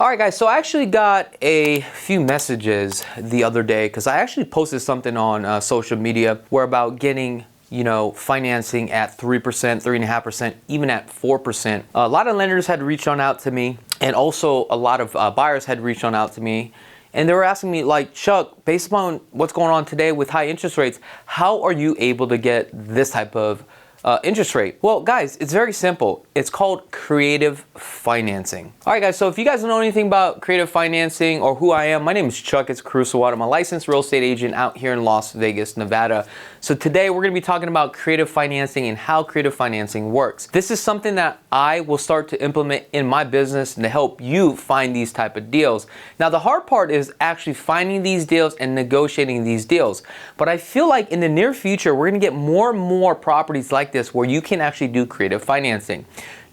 All right, guys, so I actually got a few messages the other day because I actually posted something on social media where about getting, financing at 3%, 3.5%, even at 4%. A lot of lenders had reached on out to me, and also a lot of buyers had reached on out to me. And they were asking me, like, Chuck, based upon what's going on today with high interest rates, how are you able to get this type of interest rate? Well, guys, it's very simple. It's called creative financing. All right, guys, so if you guys don't know anything about creative financing or who I am, my name is Chakits Krulsawat. I'm a licensed real estate agent out here in Las Vegas, Nevada. So today we're gonna be talking about creative financing and how creative financing works. This is something that I will start to implement in my business to help you find these type of deals. Now, the hard part is actually finding these deals and negotiating these deals. But I feel like in the near future, we're gonna get more and more properties like this where you can actually do creative financing.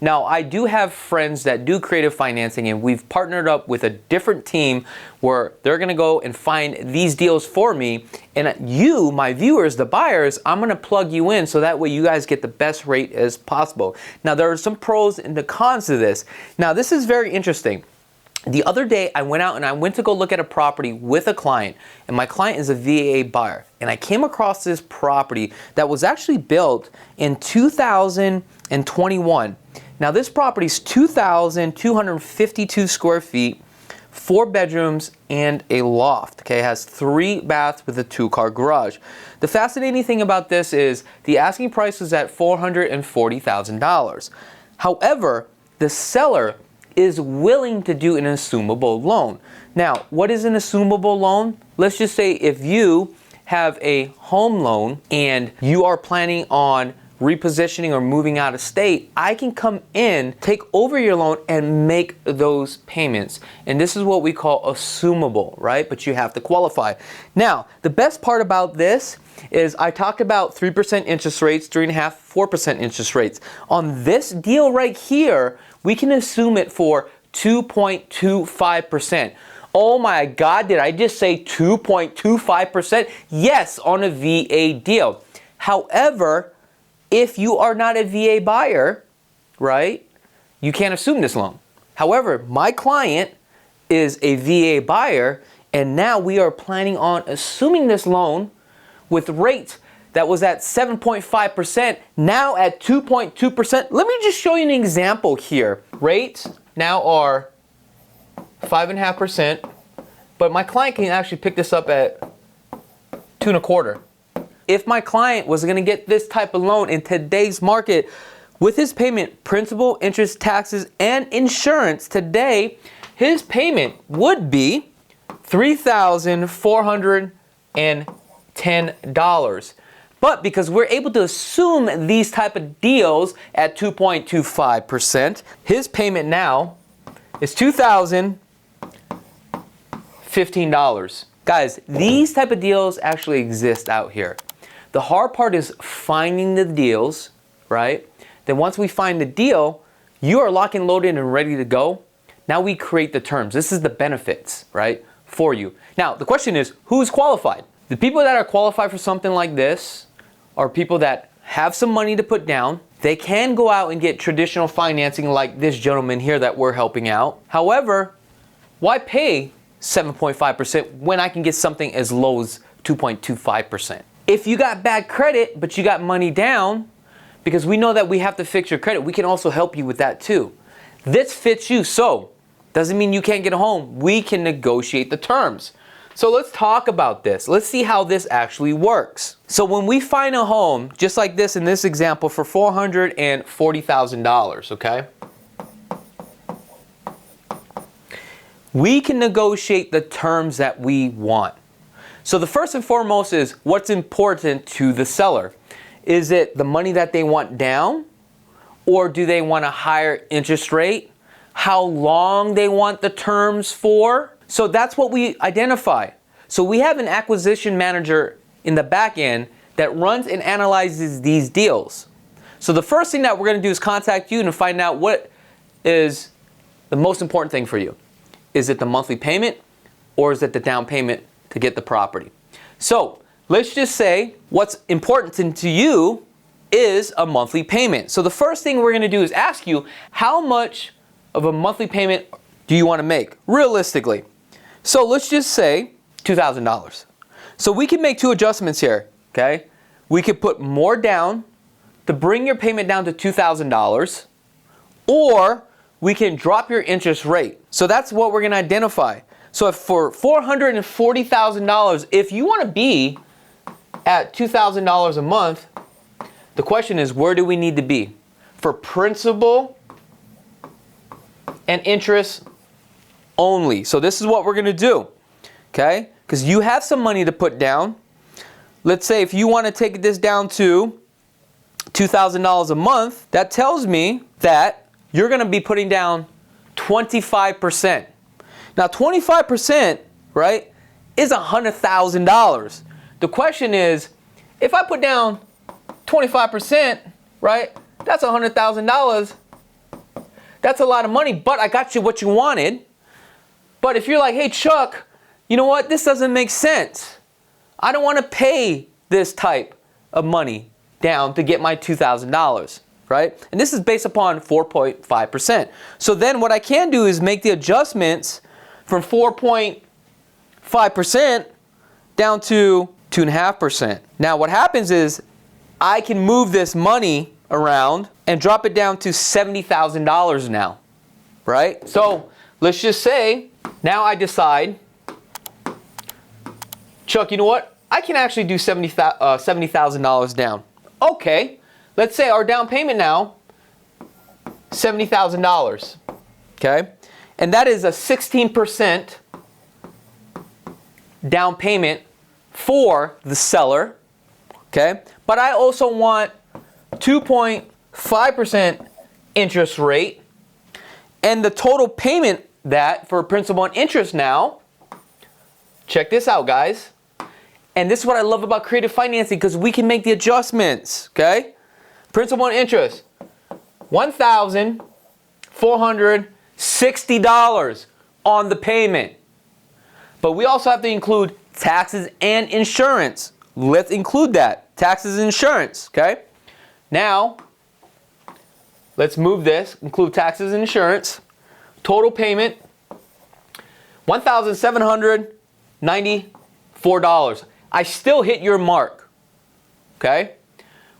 Now, I do have friends that do creative financing, and we've partnered up with a different team where they're gonna go and find these deals for me. And you, my viewers, the buyers, I'm gonna plug you in so that way you guys get the best rate as possible. Now, there are some pros and the cons to this. Now, this is very interesting. The other day, I went to go look at a property with a client, and my client is a VA buyer. And I came across this property that was actually built in 2021. Now, this property is 2,252 square feet, 4 bedrooms, and a loft. Okay, it has 3 baths with a 2-car garage. The fascinating thing about this is the asking price was at $440,000. However, the seller is willing to do an assumable loan. Now, what is an assumable loan? Let's just say if you have a home loan and you are planning on repositioning or moving out of state, I can come in, take over your loan, and make those payments. And this is what we call assumable, right? But you have to qualify. Now, the best part about this is I talked about 3% interest rates, 3.5%, 4% interest rates. On this deal right here, we can assume it for 2.25%. Oh my God, did I just say 2.25%? Yes, on a VA deal. However, if you are not a VA buyer, right, you can't assume this loan. However, my client is a VA buyer, and now we are planning on assuming this loan with rates that was at 7.5%, now at 2.2%. Let me just show you an example here. Rates now are 5.5%, but my client can actually pick this up at 2.25%. If my client was gonna get this type of loan in today's market, with his payment, principal, interest, taxes, and insurance today, his payment would be $3,410. But because we're able to assume these type of deals at 2.25%, his payment now is $2,015. Guys, these type of deals actually exist out here. The hard part is finding the deals, right? Then once we find the deal, you are locked and loaded and ready to go. Now we create the terms. This is the benefits, right, for you. Now, the question is, who's qualified? The people that are qualified for something like this are people that have some money to put down. They can go out and get traditional financing like this gentleman here that we're helping out. However, why pay 7.5% when I can get something as low as 2.25%? If you got bad credit, but you got money down, because we know that we have to fix your credit, we can also help you with that too. This fits you, so doesn't mean you can't get a home. We can negotiate the terms. So let's talk about this. Let's see how this actually works. So when we find a home, just like this in this example, for $440,000, okay? We can negotiate the terms that we want. So the first and foremost is what's important to the seller. Is it the money that they want down? Or do they want a higher interest rate? How long they want the terms for? So that's what we identify. So we have an acquisition manager in the back end that runs and analyzes these deals. So the first thing that we're gonna do is contact you and find out what is the most important thing for you. Is it the monthly payment, or is it the down payment to get the property? So let's just say what's important to you is a monthly payment. So the first thing we're gonna do is ask you, how much of a monthly payment do you want to make realistically? So let's just say $2,000. So we can make two adjustments here, okay? We could put more down to bring your payment down to $2,000, or we can drop your interest rate. So that's what we're going to identify. So if for $440,000, if you want to be at $2,000 a month, the question is, where do we need to be? For principal and interest only. So this is what we're going to do, okay? Because you have some money to put down. Let's say if you want to take this down to $2,000 a month, that tells me that you're going to be putting down 25%. Now 25%, right, is $100,000. The question is, if I put down 25%, right, that's $100,000. That's a lot of money, but I got you what you wanted. But if you're like, hey Chuck, you know what, this doesn't make sense. I don't want to pay this type of money down to get my $2,000, right? And this is based upon 4.5%. So then what I can do is make the adjustments from 4.5% down to 2.5%. Now what happens is I can move this money around and drop it down to $70,000 now, right? So let's just say now I decide, Chuck, you know what? I can actually do $70,000 down. Okay, let's say our down payment now, $70,000, okay? And that is a 16% down payment for the seller, okay? But I also want 2.5% interest rate, and the total payment that for principal and interest now, check this out, guys. And this is what I love about creative financing, because we can make the adjustments, okay? Principal and interest, $1,460 on the payment. But we also have to include taxes and insurance. Let's include that, taxes and insurance, okay? Now, let's move this, include taxes and insurance. Total payment, $1,794. I still hit your mark, okay?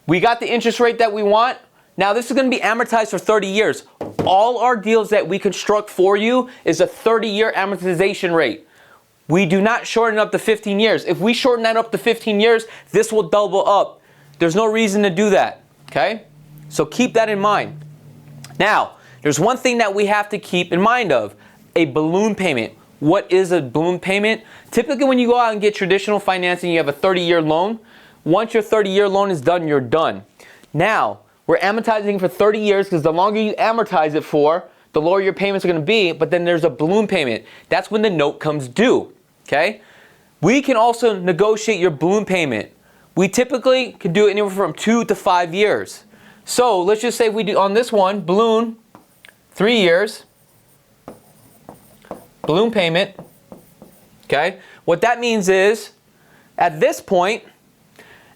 We got the interest rate that we want. Now this is going to be amortized for 30 years. All our deals that we construct for you is a 30-year amortization rate. We do not shorten up to 15 years. If we shorten that up to 15 years, this will double up. There's no reason to do that, okay? So keep that in mind. Now, there's one thing that we have to keep in mind of, a balloon payment. What is a balloon payment? Typically when you go out and get traditional financing, you have a 30-year loan. Once your 30-year loan is done, you're done. Now, we're amortizing for 30 years because the longer you amortize it for, the lower your payments are going to be, but then there's a balloon payment. That's when the note comes due, okay? We can also negotiate your balloon payment. We typically can do it anywhere from 2 to 5 years. So let's just say we do on this one, balloon, 3 years, balloon payment, okay? What that means is, at this point,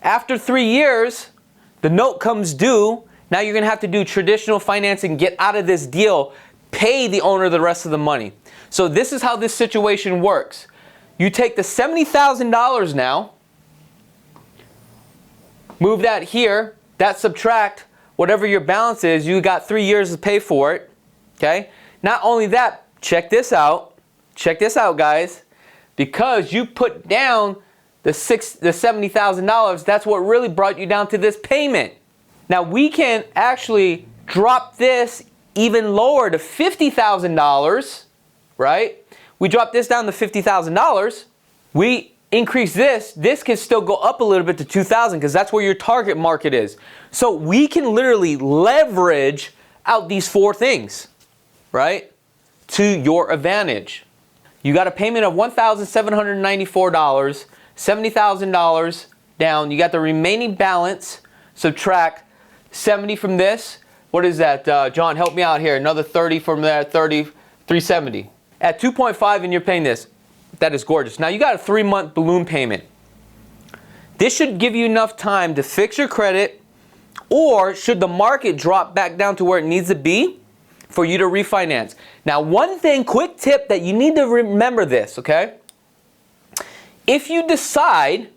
after 3 years, the note comes due. Now you're gonna have to do traditional financing, get out of this deal, pay the owner the rest of the money. So this is how this situation works. You take the $70,000 now, move that here, that subtract whatever your balance is, you got 3 years to pay for it, okay? Not only that, check this out, guys, because you put down the $70,000, that's what really brought you down to this payment. Now we can actually drop this even lower to $50,000, right? We drop this down to $50,000. We increase this can still go up a little bit to $2,000 because that's where your target market is. So we can literally leverage out these 4 things, right, to your advantage. You got a payment of $1,794, $70,000 down. You got the remaining balance. Subtract 70 from this. What is that? John, help me out here. Another 30 from that, 30, 370. At 2.5 and you're paying this. That is gorgeous. Now you got a 3-month balloon payment. This should give you enough time to fix your credit, or should the market drop back down to where it needs to be, for you to refinance. Now, one thing, quick tip that you need to remember this, okay? If you decide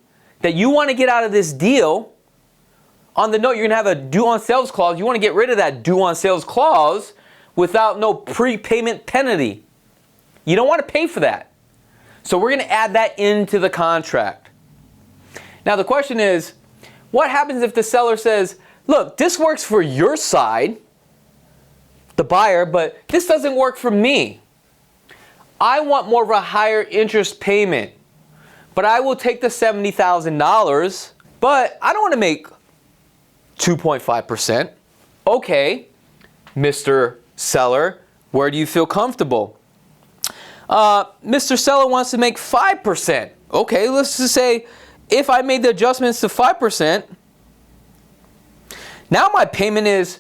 that you want to get out of this deal, on the note, you're going to have a due on sales clause. You want to get rid of that due on sales clause without no prepayment penalty. You don't want to pay for that. So we're going to add that into the contract. Now the question is, what happens if the seller says, look, this works for your side, the buyer, but this doesn't work for me. I want more of a higher interest payment, but I will take the $70,000, but I don't want to make 2.5%. Okay, Mr. Seller, where do you feel comfortable? Mr. Seller wants to make 5%. Okay, let's just say if I made the adjustments to 5%, now my payment is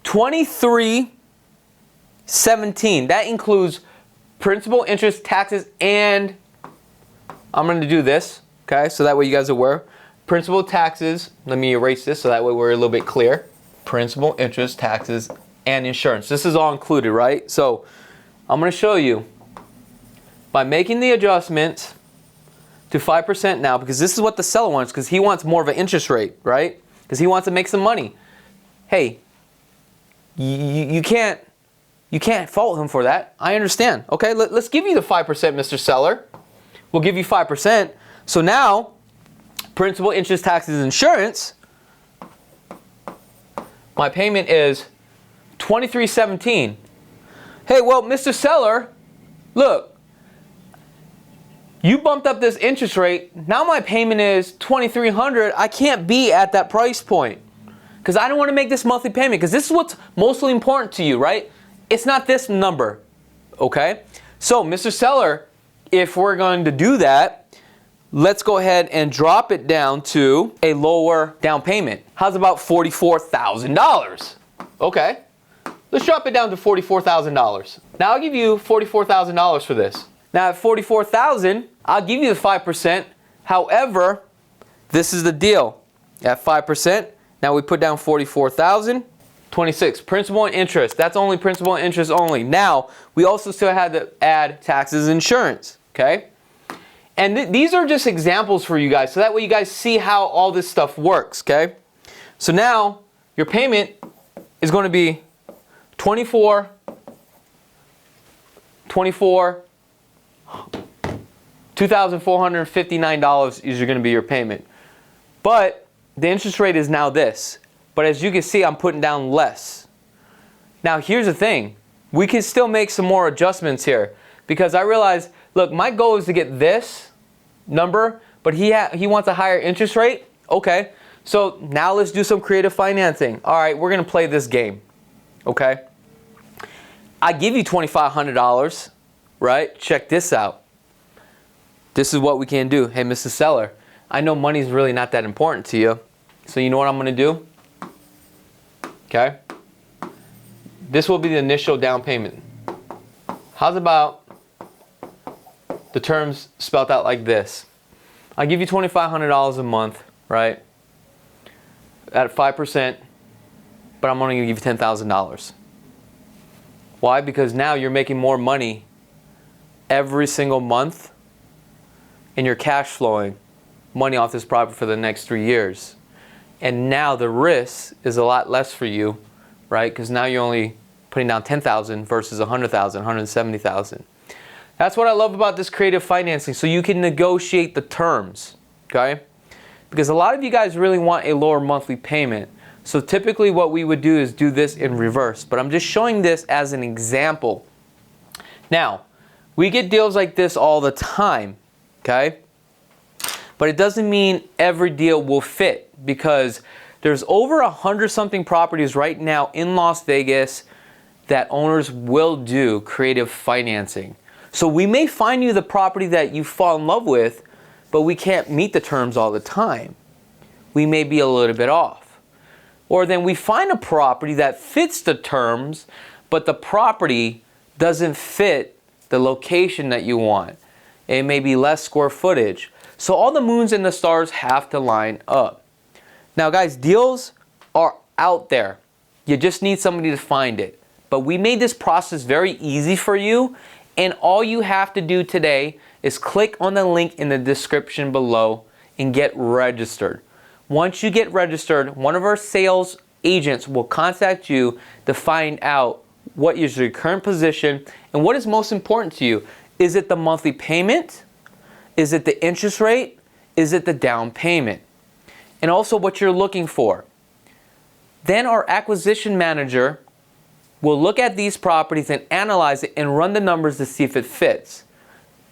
$23.17. That includes principal, interest, taxes, and I'm going to do this, okay, so that way you guys are aware. Principal, taxes, let me erase this so that way we're a little bit clear. Principal, interest, taxes, and insurance. This is all included, right? So I'm going to show you by making the adjustments to 5% now, because this is what the seller wants, because he wants more of an interest rate, right? Because he wants to make some money. Hey, you can't fault him for that. I understand. Okay, let's give you the 5%, Mr. Seller. We'll give you 5%. So now, principal, interest, taxes, insurance, my payment is $23.17. Hey, well, Mr. Seller, look, you bumped up this interest rate. Now my payment is $2,300. I can't be at that price point because I don't want to make this monthly payment, because this is what's mostly important to you, right? It's not this number, okay? So, Mr. Seller, if we're going to do that, let's go ahead and drop it down to a lower down payment. How's about $44,000? Okay, let's drop it down to $44,000. Now I'll give you $44,000 for this. Now at $44,000, I'll give you the 5%. However, this is the deal. At 5%, now we put down $44,000. 26, principal and interest. That's only principal and interest only. Now, we also still had to add taxes and insurance, okay? And these are just examples for you guys, so that way you guys see how all this stuff works, okay? So now, your payment is going to be $2,459 is going to be your payment. But the interest rate is now this. But as you can see, I'm putting down less. Now here's the thing. We can still make some more adjustments here, because I realize, look, my goal is to get this number, but he wants a higher interest rate. Okay, so now let's do some creative financing. All right, we're going to play this game. Okay, I give you $2,500, right? Check this out. This is what we can do. Hey, Mr. Seller, I know money's really not that important to you. So you know what I'm going to do? Okay. This will be the initial down payment. How's about the terms spelled out like this? I give you $2,500 a month, right? At 5%, but I'm only going to give you $10,000. Why? Because now you're making more money every single month, and you're cash flowing money off this property for the next 3 years. And now the risk is a lot less for you, right? Because now you're only putting down $10,000 versus $100,000, $170,000. That's what I love about this creative financing. So you can negotiate the terms, okay? Because a lot of you guys really want a lower monthly payment. So typically what we would do is do this in reverse. But I'm just showing this as an example. Now, we get deals like this all the time, okay? But it doesn't mean every deal will fit, because there's over 100-something properties right now in Las Vegas that owners will do creative financing. So we may find you the property that you fall in love with, but we can't meet the terms all the time. We may be a little bit off. Or then we find a property that fits the terms, but the property doesn't fit the location that you want. It may be less square footage. So all the moons and the stars have to line up. Now guys, deals are out there. You just need somebody to find it. But we made this process very easy for you, and all you have to do today is click on the link in the description below and get registered. Once you get registered, one of our sales agents will contact you to find out what is your current position and what is most important to you. Is it the monthly payment? Is it the interest rate? Is it the down payment? And also what you're looking for. Then our acquisition manager will look at these properties and analyze it and run the numbers to see if it fits.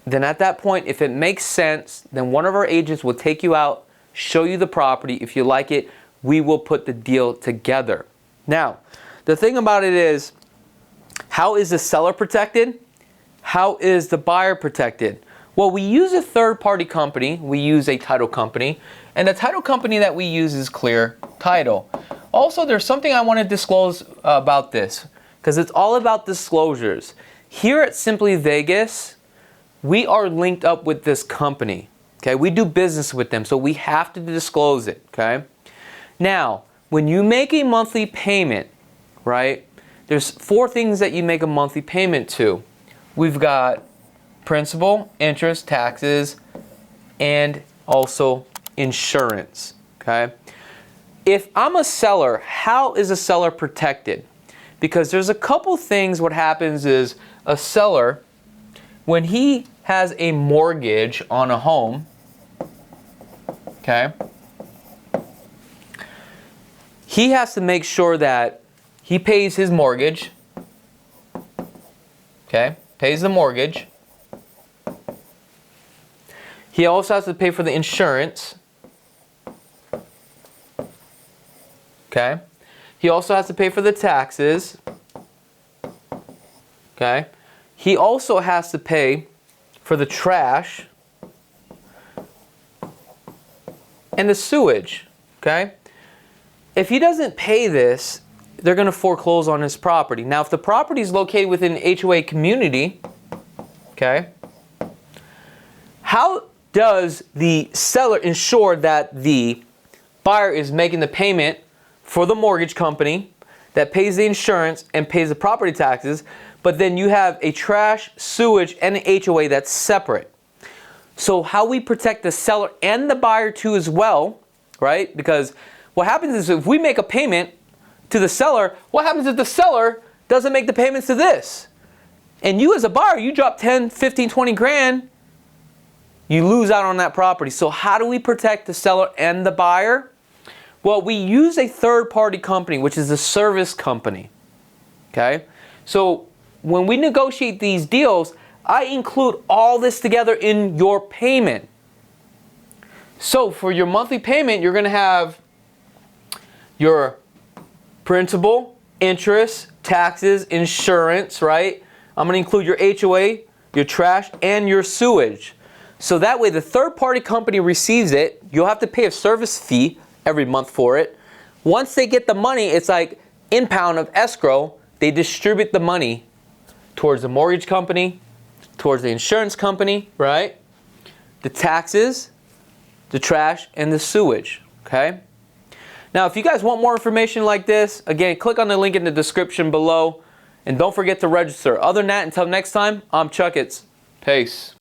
Then at that point, if it makes sense, then one of our agents will take you out, show you the property. If you like it, we will put the deal together. Now, the thing about it is, how is the seller protected? How is the buyer protected? Well, we use a third-party company. We use a title company. And the title company that we use is Clear Title. Also, there's something I want to disclose about this, because it's all about disclosures. Here at Simply Vegas, we are linked up with this company. Okay, we do business with them, so we have to disclose it. Okay. Now, when you make a monthly payment, right? There's 4 things that you make a monthly payment to. We've got principal, interest, taxes, and also insurance. Okay. If I'm a seller, how is a seller protected? Because there's a couple things. What happens is a seller, when he has a mortgage on a home, okay, he has to make sure that he pays his mortgage, okay, pays the mortgage. He also has to pay for the insurance, okay. He also has to pay for the taxes, okay. He also has to pay for the trash and the sewage, okay? If he doesn't pay this, they're going to foreclose on his property. Now, if the property is located within an HOA community, okay, how does the seller ensure that the buyer is making the payment for the mortgage company that pays the insurance and pays the property taxes, but then you have a trash, sewage, and an HOA that's separate? So how we protect the seller and the buyer too as well, right? Because what happens is if we make a payment to the seller, what happens if the seller doesn't make the payments to this? And you as a buyer, you drop 10, 15, 20 grand, you lose out on that property. So how do we protect the seller and the buyer? Well, we use a third-party company, which is a service company, okay? So when we negotiate these deals, I include all this together in your payment. So for your monthly payment, you're going to have your principal, interest, taxes, insurance, right? I'm going to include your HOA, your trash, and your sewage. So that way the third-party company receives it. You'll have to pay a service fee every month for it. Once they get the money, it's like impound of escrow. They distribute the money towards the mortgage company, towards the insurance company, right? The taxes, the trash, and the sewage, okay? Now, if you guys want more information like this, again, click on the link in the description below, and don't forget to register. Other than that, until next time, I'm Chakits. Peace.